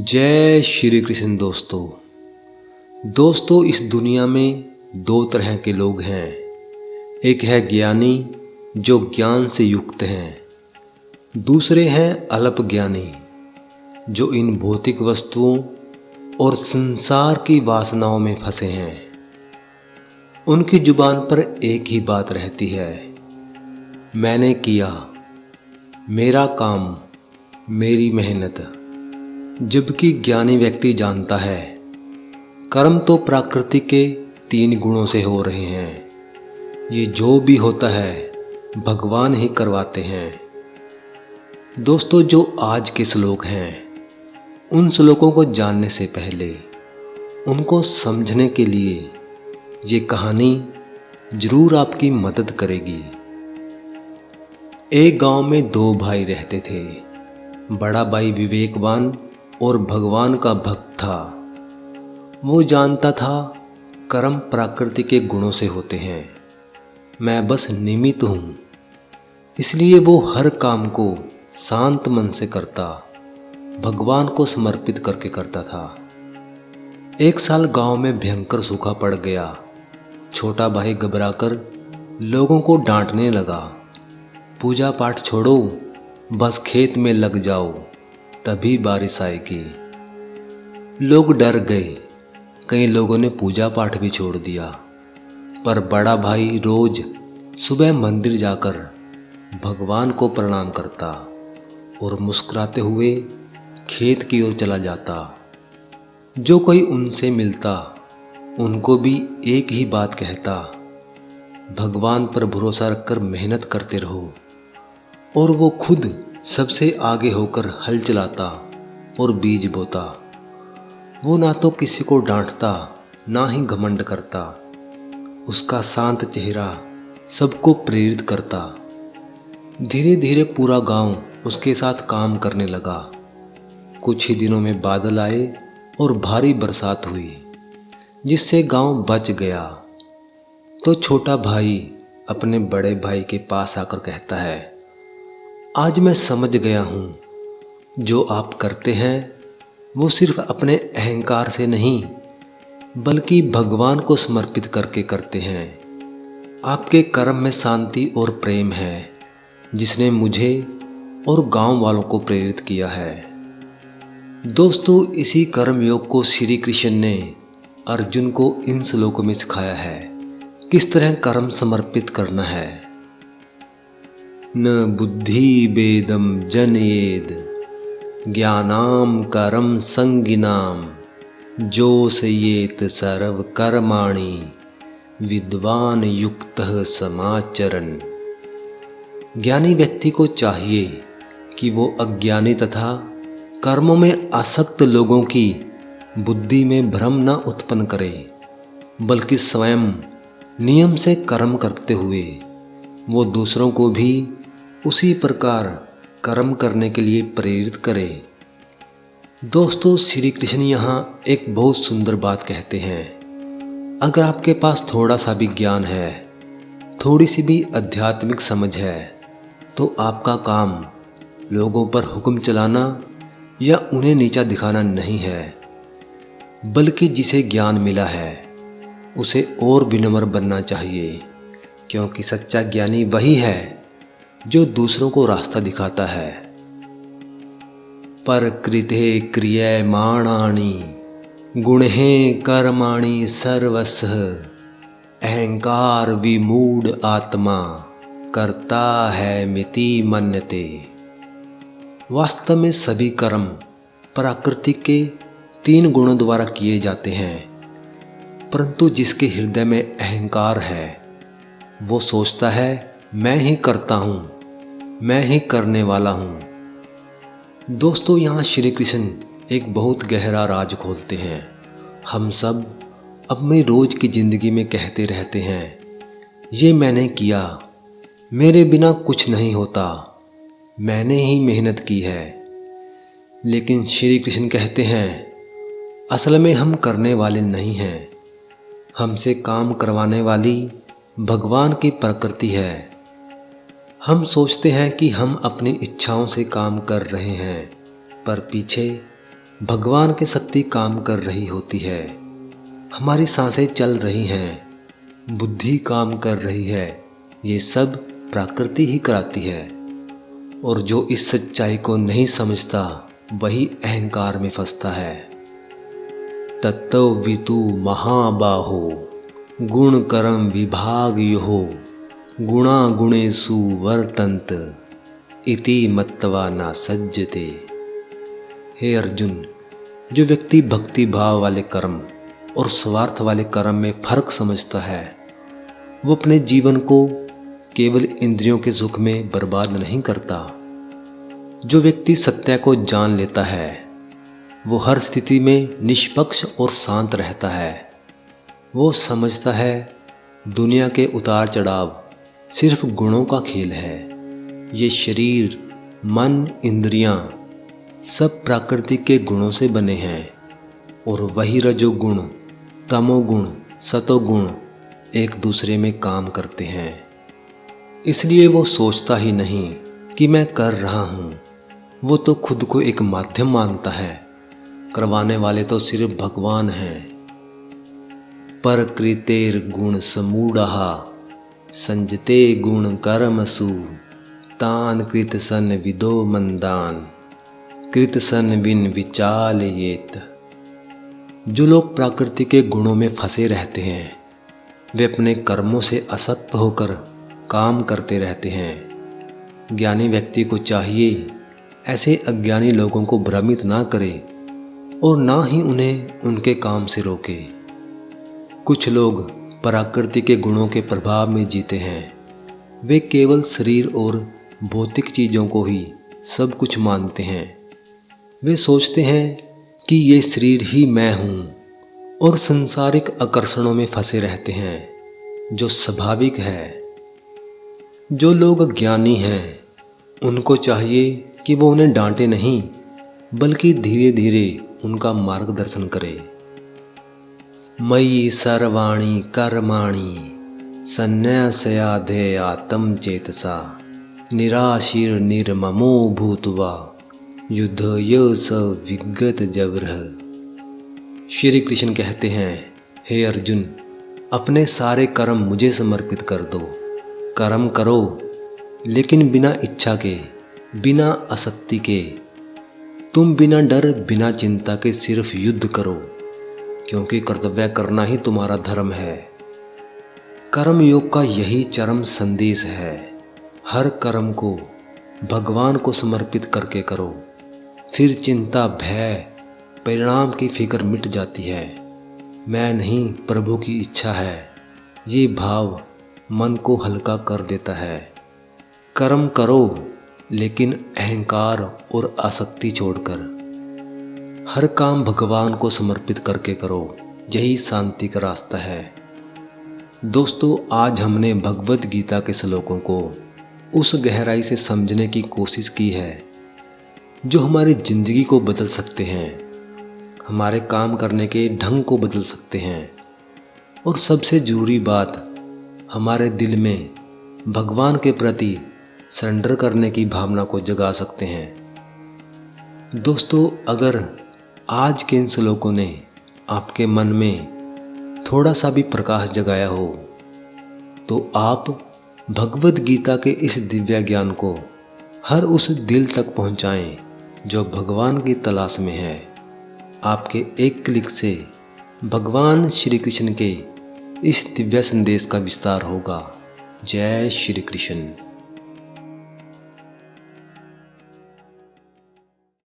जय श्री कृष्ण दोस्तों इस दुनिया में दो तरह के लोग हैं। एक है ज्ञानी जो ज्ञान से युक्त हैं, दूसरे हैं अल्प ज्ञानी जो इन भौतिक वस्तुओं और संसार की वासनाओं में फंसे हैं। उनकी जुबान पर एक ही बात रहती है, मैंने किया, मेरा काम, मेरी मेहनत। जबकि ज्ञानी व्यक्ति जानता है कर्म तो प्रकृति के 3 गुणों से हो रहे हैं, ये जो भी होता है भगवान ही करवाते हैं। दोस्तों जो आज के श्लोक हैं, उन श्लोकों को जानने से पहले उनको समझने के लिए ये कहानी जरूर आपकी मदद करेगी। एक गांव में 2 भाई रहते थे। बड़ा भाई विवेकवान और भगवान का भक्त था। वो जानता था कर्म प्रकृति के गुणों से होते हैं, मैं बस निमित्त हूँ। इसलिए वो हर काम को शांत मन से करता, भगवान को समर्पित करके करता था। एक साल गांव में भयंकर सूखा पड़ गया। छोटा भाई घबराकर लोगों को डांटने लगा, पूजा पाठ छोड़ो, बस खेत में लग जाओ, तभी बारिश आएगी। लोग डर गए, कई लोगों ने पूजा पाठ भी छोड़ दिया। पर बड़ा भाई रोज सुबह मंदिर जाकर भगवान को प्रणाम करता और मुस्कुराते हुए खेत की ओर चला जाता। जो कोई उनसे मिलता उनको भी एक ही बात कहता, भगवान पर भरोसा रखकर मेहनत करते रहो। और वो खुद सबसे आगे होकर हल चलाता और बीज बोता। वो ना तो किसी को डांटता, ना ही घमंड करता। उसका शांत चेहरा सबको प्रेरित करता। धीरे धीरे पूरा गांव उसके साथ काम करने लगा। कुछ ही दिनों में बादल आए और भारी बरसात हुई, जिससे गांव बच गया। तो छोटा भाई अपने बड़े भाई के पास आकर कहता है, आज मैं समझ गया हूँ, जो आप करते हैं वो सिर्फ अपने अहंकार से नहीं बल्कि भगवान को समर्पित करके करते हैं। आपके कर्म में शांति और प्रेम है, जिसने मुझे और गांव वालों को प्रेरित किया है। दोस्तों इसी कर्म योग को श्री कृष्ण ने अर्जुन को इन श्लोकों में सिखाया है, किस तरह कर्म समर्पित करना है। न बुद्धि भेदम जनयेद ज्ञानाम कर्म संगिनाम जोशयेत सर्व कर्माणि विद्वान युक्तः समाचरन्। ज्ञानी व्यक्ति को चाहिए कि वो अज्ञानी तथा कर्मों में आसक्त लोगों की बुद्धि में भ्रम न उत्पन्न करे, बल्कि स्वयं नियम से कर्म करते हुए वो दूसरों को भी उसी प्रकार कर्म करने के लिए प्रेरित करे। दोस्तों श्री कृष्ण यहाँ एक बहुत सुंदर बात कहते हैं, अगर आपके पास थोड़ा सा भी ज्ञान है, थोड़ी सी भी आध्यात्मिक समझ है, तो आपका काम लोगों पर हुक्म चलाना या उन्हें नीचा दिखाना नहीं है, बल्कि जिसे ज्ञान मिला है उसे और विनम्र बनना चाहिए। क्योंकि सच्चा ज्ञानी वही है जो दूसरों को रास्ता दिखाता है। परकृते क्रियमाणानि गुणहे कर्माणि सर्वशः अहंकार विमूढ़ आत्मा करता है मिति मन्यते। वास्तव में सभी कर्म प्रकृति के 3 गुणों द्वारा किए जाते हैं, परंतु जिसके हृदय में अहंकार है वो सोचता है मैं ही करता हूँ, मैं ही करने वाला हूँ। दोस्तों यहाँ श्री कृष्ण एक बहुत गहरा राज खोलते हैं। हम सब अपनी रोज की जिंदगी में कहते रहते हैं, ये मैंने किया, मेरे बिना कुछ नहीं होता, मैंने ही मेहनत की है। लेकिन श्री कृष्ण कहते हैं, असल में हम करने वाले नहीं हैं, हमसे काम करवाने वाली भगवान की प्रकृति है। हम सोचते हैं कि हम अपनी इच्छाओं से काम कर रहे हैं, पर पीछे भगवान की शक्ति काम कर रही होती है, हमारी सांसें चल रही हैं, बुद्धि काम कर रही है, ये सब प्रकृति ही कराती है। और जो इस सच्चाई को नहीं समझता वही अहंकार में फंसता है। तत्त्ववितु महाबाहो गुण कर्म विभाग यो गुणा गुणेषु वर्तन्त इति मत्वा न सज्जते। हे अर्जुन, जो व्यक्ति भक्ति भाव वाले कर्म और स्वार्थ वाले कर्म में फर्क समझता है, वो अपने जीवन को केवल इंद्रियों के सुख में बर्बाद नहीं करता। जो व्यक्ति सत्य को जान लेता है वो हर स्थिति में निष्पक्ष और शांत रहता है। वो समझता है दुनिया के उतार चढ़ाव सिर्फ गुणों का खेल है। ये शरीर, मन, इंद्रियां सब प्रकृति के गुणों से बने हैं और वही रजोगुण, तमोगुण, सतोगुण एक दूसरे में काम करते हैं। इसलिए वो सोचता ही नहीं कि मैं कर रहा हूँ, वो तो खुद को एक माध्यम मानता है। करवाने वाले तो सिर्फ भगवान हैं। परकृतेर गुण समूढ़ः संजते गुण कर्मसु तान कृत सन विदो मंदान कृत सन विन विचालयेत। जो लोग प्रकृति के गुणों में फंसे रहते हैं वे अपने कर्मों से असक्त होकर काम करते रहते हैं। ज्ञानी व्यक्ति को चाहिए ऐसे अज्ञानी लोगों को भ्रमित ना करे और ना ही उन्हें उनके काम से रोके। कुछ लोग प्रकृति के गुणों के प्रभाव में जीते हैं। वे केवल शरीर और भौतिक चीज़ों को ही सब कुछ मानते हैं। वे सोचते हैं कि ये शरीर ही मैं हूँ और संसारिक आकर्षणों में फंसे रहते हैं, जो स्वाभाविक है। जो लोग ज्ञानी हैं उनको चाहिए कि वो उन्हें डांटे नहीं बल्कि धीरे धीरे उनका मार्गदर्शन करे। मयि सर्वाणि कर्माणि सन्न्यासयाध्येयात्म चेतसा निराशीर निर्ममो भूत्वा युद्धय स विगत जबरः। श्री कृष्ण कहते हैं, हे अर्जुन, अपने सारे कर्म मुझे समर्पित कर दो। कर्म करो लेकिन बिना इच्छा के, बिना आसक्ति के। तुम बिना डर, बिना चिंता के सिर्फ युद्ध करो, क्योंकि कर्तव्य करना ही तुम्हारा धर्म है। कर्म योग का यही चरम संदेश है। हर कर्म को भगवान को समर्पित करके करो, फिर चिंता, भय, परिणाम की फिक्र मिट जाती है। मैं नहीं, प्रभु की इच्छा है, ये भाव मन को हल्का कर देता है। कर्म करो लेकिन अहंकार और आसक्ति छोड़कर। हर काम भगवान को समर्पित करके करो, यही शांति का रास्ता है। दोस्तों, आज हमने भगवत गीता के श्लोकों को उस गहराई से समझने की कोशिश की है जो हमारी जिंदगी को बदल सकते हैं, हमारे काम करने के ढंग को बदल सकते हैं और सबसे ज़रूरी बात, हमारे दिल में भगवान के प्रति सरेंडर करने की भावना को जगा सकते हैं। दोस्तों, अगर आज के इन श्लोकों ने आपके मन में थोड़ा सा भी प्रकाश जगाया हो तो आप भगवत गीता के इस दिव्य ज्ञान को हर उस दिल तक पहुंचाएं जो भगवान की तलाश में है। आपके एक क्लिक से भगवान श्री कृष्ण के इस दिव्य संदेश का विस्तार होगा। जय श्री कृष्ण।